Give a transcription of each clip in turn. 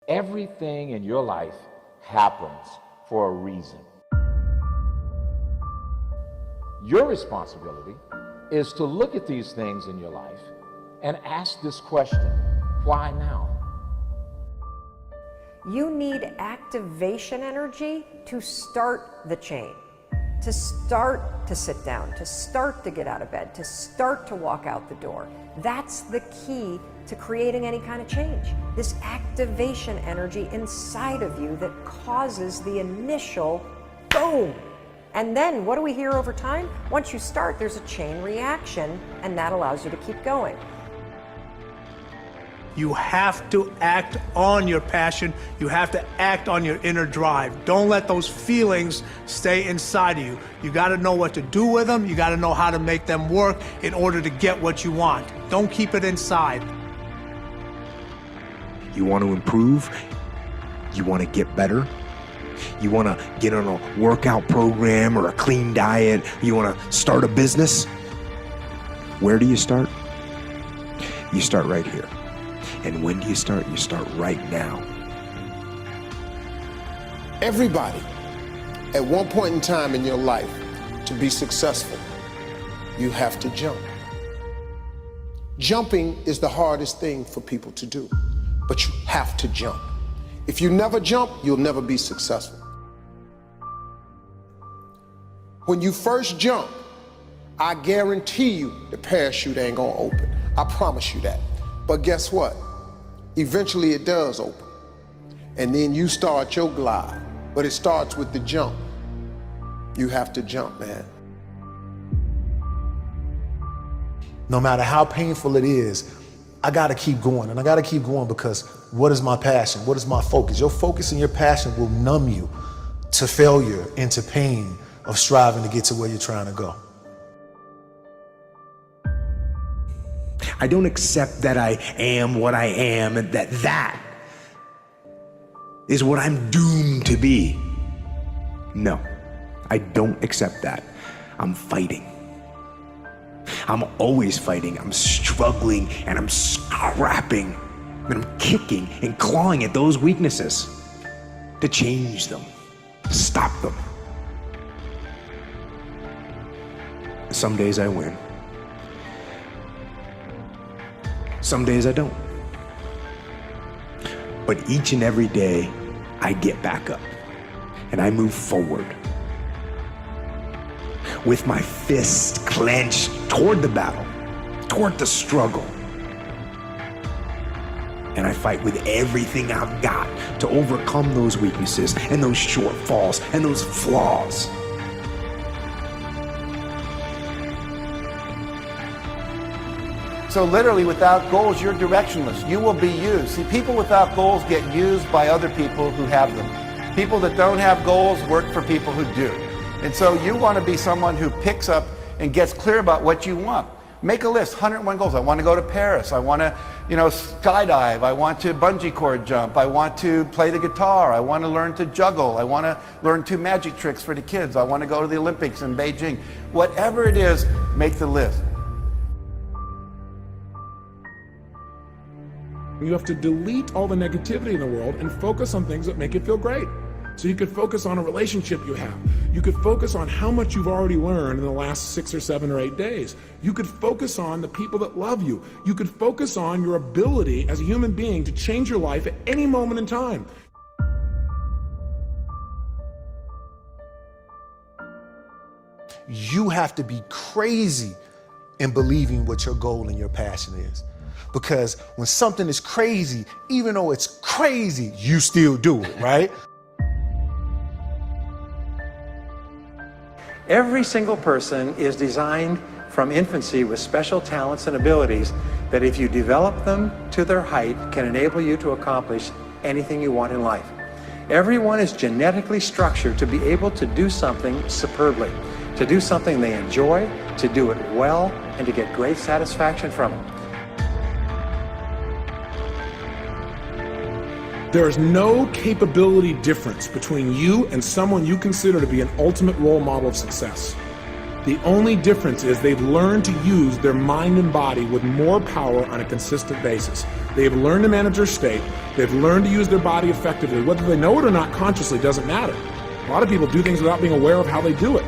Everything in your life happens for a reason. Your responsibility is to look at these things in your life and ask this question: why now? You need activation energy to start the chain, to start to sit down, to start to get out of bed, to start to walk out the door. That's the key to creating any kind of change. This activation energy inside of you that causes the initial boom. And then what do we hear over time? Once you start, there's a chain reaction, and that allows you to keep going. You have to act on your passion. You have to act on your inner drive. Don't let those feelings stay inside of you. You got to know what to do with them. You got to know how to make them work in order to get what you want. Don't keep it inside. You want to improve? You want to get better? You want to get on a workout program or a clean diet? You want to start a business? Where do you start? You start right here. And when do you start? You start right now. Everybody, at one point in time in your life, to be successful, you have to jump. Jumping is the hardest thing for people to do, but you have to jump. If you never jump, you'll never be successful. When you first jump, I guarantee you the parachute ain't gonna open. I promise you that. But guess what? Eventually it does open. And then you start your glide. But it starts with the jump. You have to jump, man. No matter how painful it is, I gotta keep going. And I gotta keep going because what is my passion? What is my focus? Your focus and your passion will numb you to failure and to pain of striving to get to where you're trying to go. I don't accept that I am what I am and that is what I'm doomed to be. No, I don't accept that. I'm fighting. I'm always fighting. I'm struggling and I'm scrapping and I'm kicking and clawing at those weaknesses to change them, to stop them. Some days I win. Some days I don't. But each and every day, I get back up and I move forward with my fists clenched toward the battle, toward the struggle. And I fight with everything I've got to overcome those weaknesses and those shortfalls and those flaws. So literally, without goals, you're directionless. You will be used. See, people without goals get used by other people who have them. People that don't have goals work for people who do. And so you want to be someone who picks up and gets clear about what you want. Make a list, 101 goals. I want to go to Paris. I want to, skydive. I want to bungee cord jump. I want to play the guitar. I want to learn to juggle. I want to learn 2 magic tricks for the kids. I want to go to the Olympics in Beijing. Whatever it is, make the list. You have to delete all the negativity in the world and focus on things that make you feel great. So you could focus on a relationship you have. You could focus on how much you've already learned in the last 6 or 7 or 8 days. You could focus on the people that love you. You could focus on your ability as a human being to change your life at any moment in time. You have to be crazy in believing what your goal and your passion is. Because when something is crazy, even though it's crazy, you still do it, right? Every single person is designed from infancy with special talents and abilities that if you develop them to their height can enable you to accomplish anything you want in life. Everyone is genetically structured to be able to do something superbly, to do something they enjoy, to do it well, and to get great satisfaction from it. There is no capability difference between you and someone you consider to be an ultimate role model of success. The only difference is they've learned to use their mind and body with more power on a consistent basis. They've learned to manage their state. They've learned to use their body effectively. Whether they know it or not consciously doesn't matter. A lot of people do things without being aware of how they do it.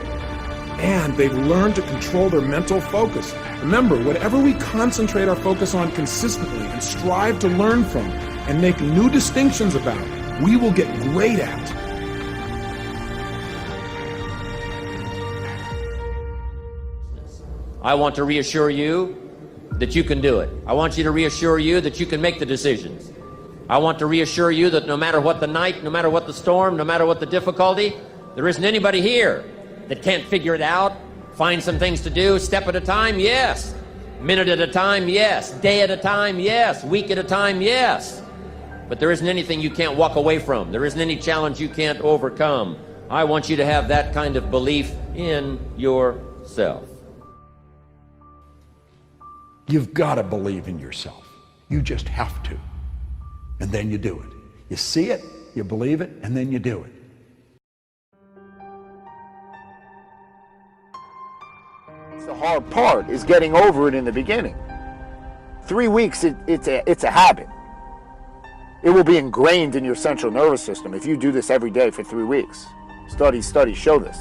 And they've learned to control their mental focus. Remember, whatever we concentrate our focus on consistently and strive to learn from and make new distinctions about, we will get great at. I want to reassure you that you can do it. I want you to reassure you that you can make the decisions. I want to reassure you that no matter what the night, no matter what the storm, no matter what the difficulty, there isn't anybody here that can't figure it out, find some things to do, step at a time, yes. Minute at a time, yes. Day at a time, yes. Week at a time, yes. But there isn't anything you can't walk away from. There isn't any challenge you can't overcome. I want you to have that kind of belief in yourself. You've got to believe in yourself. You just have to. And then you do it. You see it, you believe it, and then you do it. The hard part is getting over it in the beginning. 3 weeks, it's a habit. It will be ingrained in your central nervous system if you do this every day for 3 weeks. Studies show this.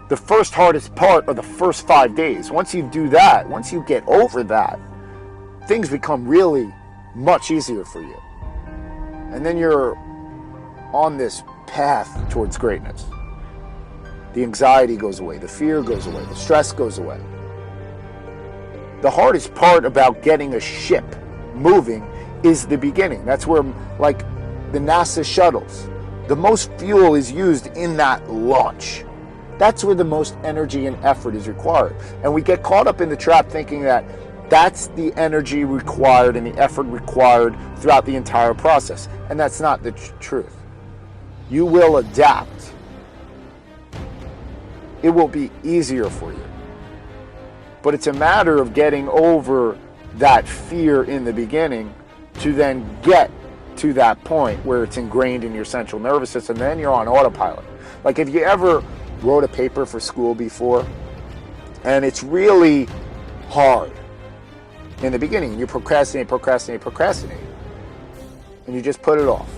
The first hardest part are the first 5 days. Once you do that, once you get over that, things become really much easier for you. And then you're on this path towards greatness. The anxiety goes away, the fear goes away, the stress goes away. The hardest part about getting a ship moving is the beginning. That's where, like the NASA shuttles, the most fuel is used in that launch. That's where the most energy and effort is required. And we get caught up in the trap thinking that that's the energy required and the effort required throughout the entire process. And that's not the truth. You will adapt. It will be easier for you. But it's a matter of getting over that fear in the beginning to then get to that point where it's ingrained in your central nervous system. Then you're on autopilot. Like if you ever wrote a paper for school before and it's really hard in the beginning, you procrastinate, and you just put it off.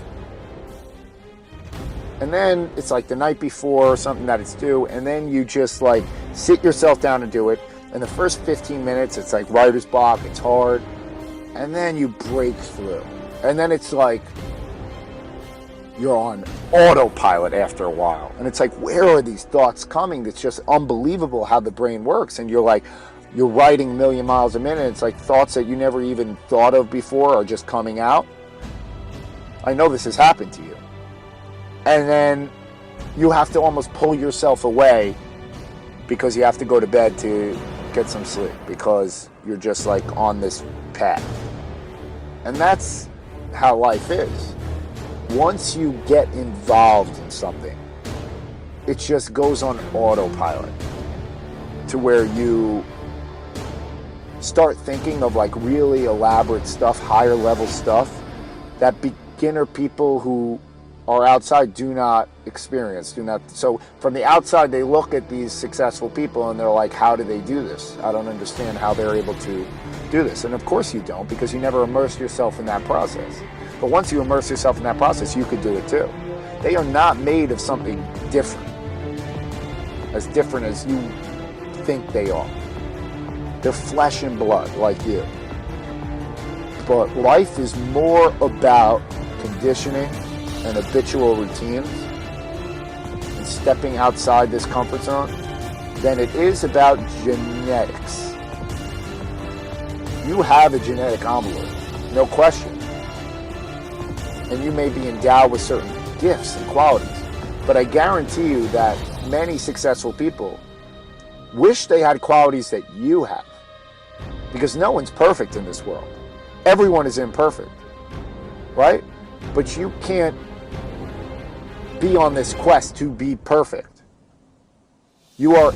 And then it's like the night before or something that it's due, and then you just like sit yourself down and do it. And the first 15 minutes, it's like writer's block, it's hard. And then you break through. And then it's like you're on autopilot after a while. And it's like, where are these thoughts coming? It's just unbelievable how the brain works. And you're like, you're writing a million miles a minute. It's like thoughts that you never even thought of before are just coming out. I know this has happened to you. And then you have to almost pull yourself away because you have to go to bed to get some sleep because you're just like on this path. And that's how life is. Once you get involved in something, it just goes on autopilot to where you start thinking of like really elaborate stuff, higher level stuff that beginner people who are outside do not experience, So from the outside, they look at these successful people and they're like, how do they do this? I don't understand how they're able to do this. And of course you don't, because you never immerse yourself in that process. But once you immerse yourself in that process, you could do it too. They are not made of something different as you think they are. They're flesh and blood like you. But life is more about conditioning and habitual routines and stepping outside this comfort zone than it is about genetics. You have a genetic envelope, no question. And you may be endowed with certain gifts and qualities, but I guarantee you that many successful people wish they had qualities that you have, because no one's perfect in this world. Everyone is imperfect, right? But you can't be on this quest to be perfect. You are